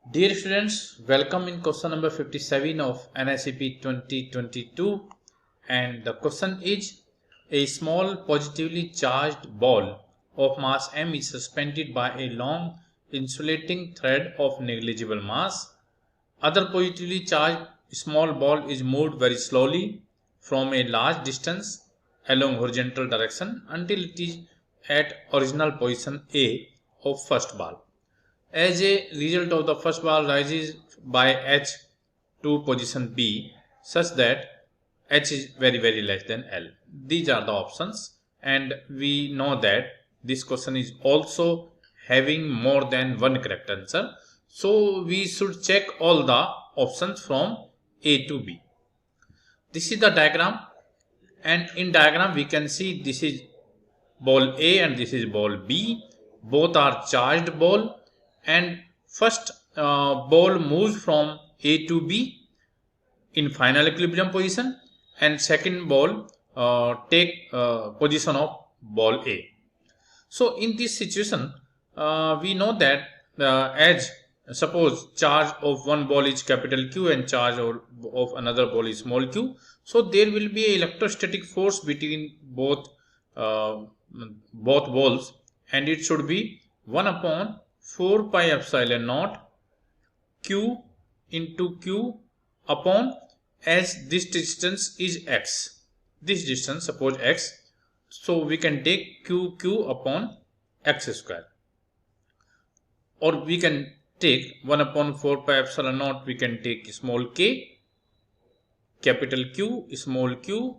Dear students, welcome in question number 57 of NICP 2022, and the question is: a small positively charged ball of mass m is suspended by a long insulating thread of negligible mass. Other positively charged small ball is moved very slowly from a large distance along horizontal direction until it is at original position A of first ball. As a result of the first ball rises by h to position B such that h is very less than L. These are the options, and we know that this question is also having more than one correct answer. So we should check all the options from A to B. This is the diagram, and in diagram we can see this is ball A and this is ball B. Both are charged ball, and first ball moves from A to B in final equilibrium position, and second ball take position of ball A. So in this situation, we know that as suppose charge of one ball is capital Q and charge of another ball is small q, so there will be a electrostatic force between both balls, and it should be 1 upon 4 pi epsilon naught q into q upon, as this distance is x, this distance suppose x, so we can take q upon x square, or we can take 1 upon 4 pi epsilon naught, we can take small k, capital Q, small q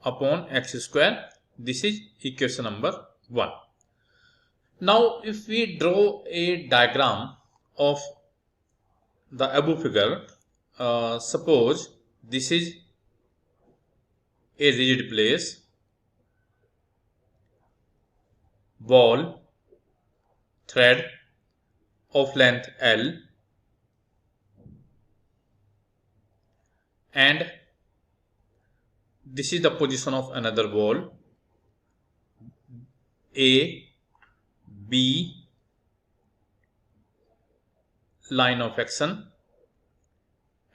upon x square. This is equation number 1. Now if we draw a diagram of the above figure, suppose this is a rigid place, ball, thread of length L, and this is the position of another ball, A, B, line of action,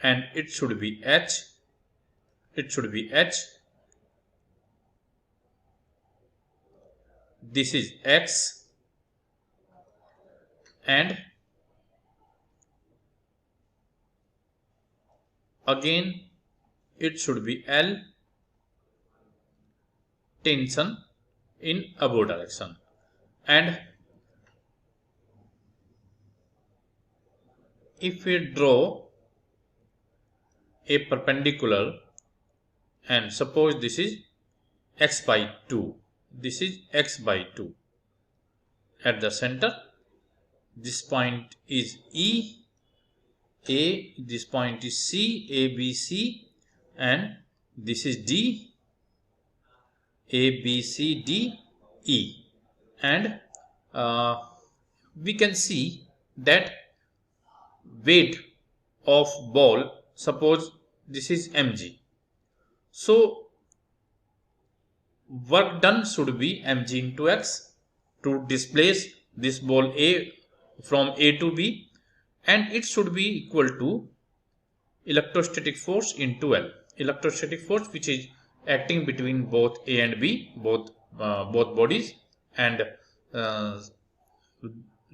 and it should be H, this is X, and again it should be L, tension in above direction. And if we draw a perpendicular, and suppose this is x by 2, this is x by 2 at the center, this point is E, A, this point is C, A, B, C, and this is D, A, B, C, D, E, and we can see that weight of ball, suppose this is mg, so work done should be mg into x to displace this ball A from A to B, and it should be equal to electrostatic force into L, electrostatic force which is acting between both A and B, both bodies, and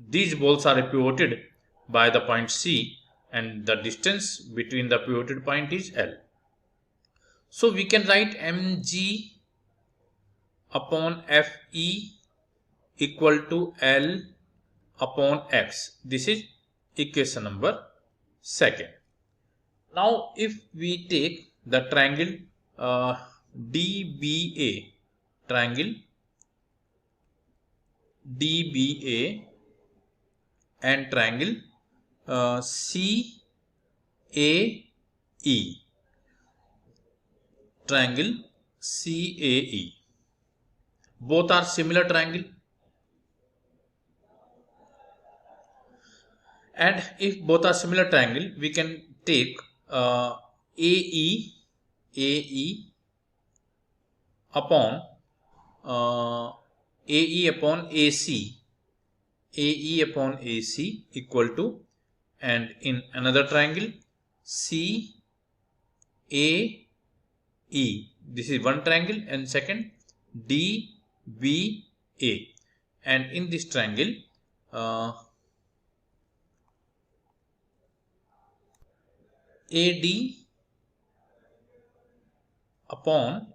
these balls are pivoted by the point C, and the distance between the pivoted point is L. So we can write mg upon Fe equal to L upon x. This is equation number 2. Now if we take the triangle DBA, and triangle CAE, both are similar triangle, and if both are similar triangle, we can take AE upon AC equal to and in another triangle CAE, this is one triangle, and second DBA, and in this triangle AD upon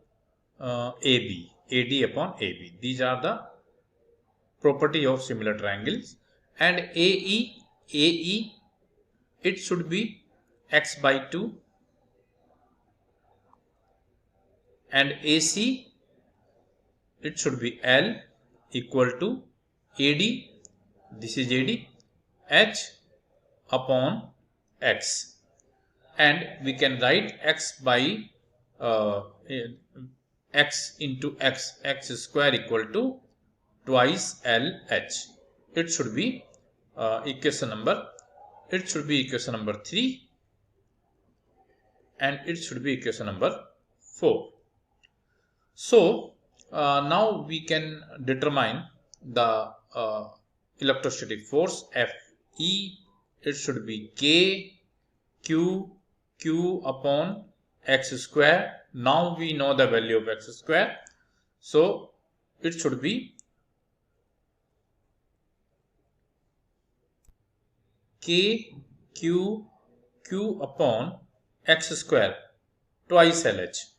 AB, AD upon AB. These are the property of similar triangles. And AE, it should be x by 2, and AC, it should be L equal to AD, this is AD, H upon X, and we can write x by x into x square equal to twice LH. It should be equation number 3, and it should be equation number 4. So now we can determine the electrostatic force Fe. It should be K Q upon x square. Now we know the value of x square, so it should be K Q upon x square twice LH,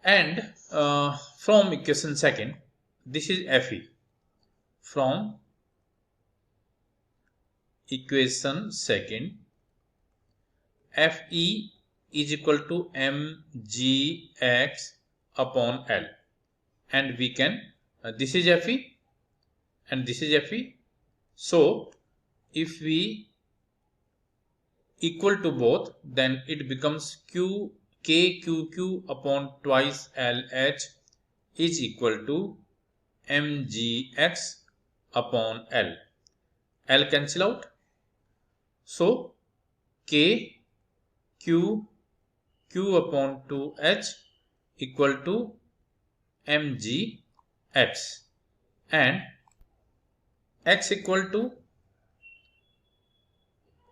and from equation second, this is Fe. From equation second, Fe is equal to mgx upon L, and we can this is Fe and this is Fe. So if we equal to both, then it becomes KQQ upon twice LH is equal to mgx upon L. L cancel out, so K Q upon 2H equal to mgx, and x equal to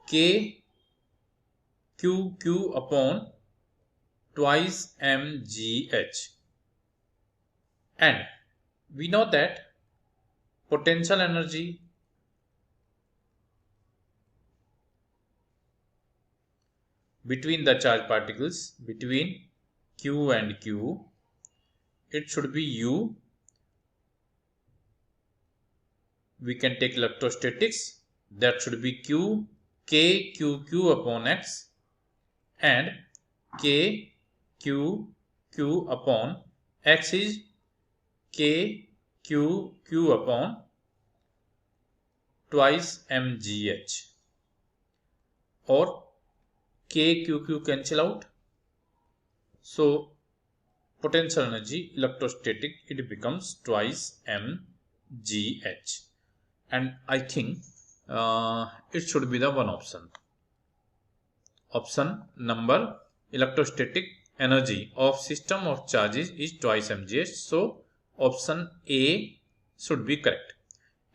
K Q upon twice mgh. And we know that potential energy between the charged particles, between Q and Q, it should be U. We can take electrostatics, that should be Q, KQQ upon X, and KQQ upon X is KQQ upon twice mgh, or KQQ cancel out, so potential energy electrostatic, it becomes twice mgh, and I think it should be the one option. Option number, electrostatic energy of system of charges is twice mgh, so option A should be correct.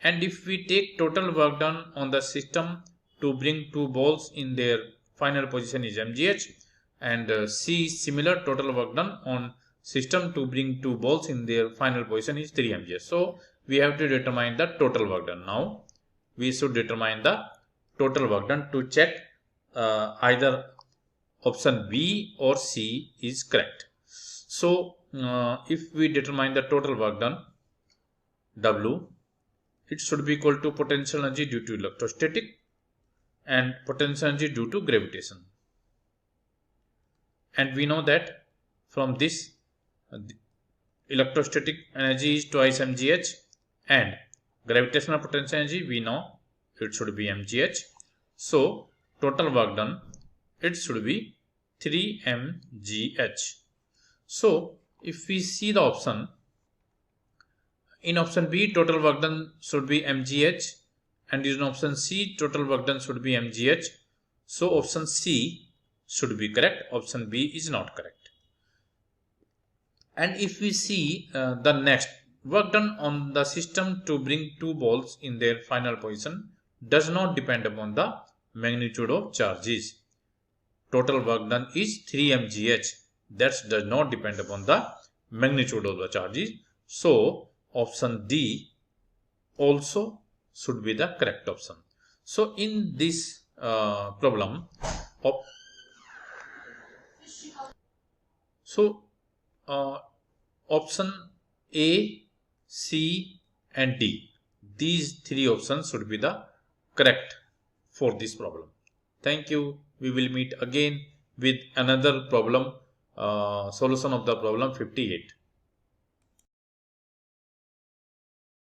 And if we take total work done on the system to bring two balls in their final position is mgh, and C similar, total work done on system to bring two balls in their final position is 3 mgh. So we have to determine the total work done. Now we should determine the total work done to check either option B or C is correct. So if we determine the total work done, W, it should be equal to potential energy due to electrostatic and potential energy due to gravitation. And we know that from this electrostatic energy is twice mgh, and gravitational potential energy we know it should be mgh. So total work done, it should be 3 mgh. So if we see the option, in option B total work done should be mgh, and in option C total work done should be mgh. So option C should be correct, option B is not correct. And if we see the next Work done on the system to bring two balls in their final position does not depend upon the magnitude of charges. Total work done is 3 mgh. That does not depend upon the magnitude of the charges. So option D also should be the correct option. So in this problem, option A, C and D, these three options should be the correct for this problem. Thank you. We will meet again with another problem, solution of the problem 58.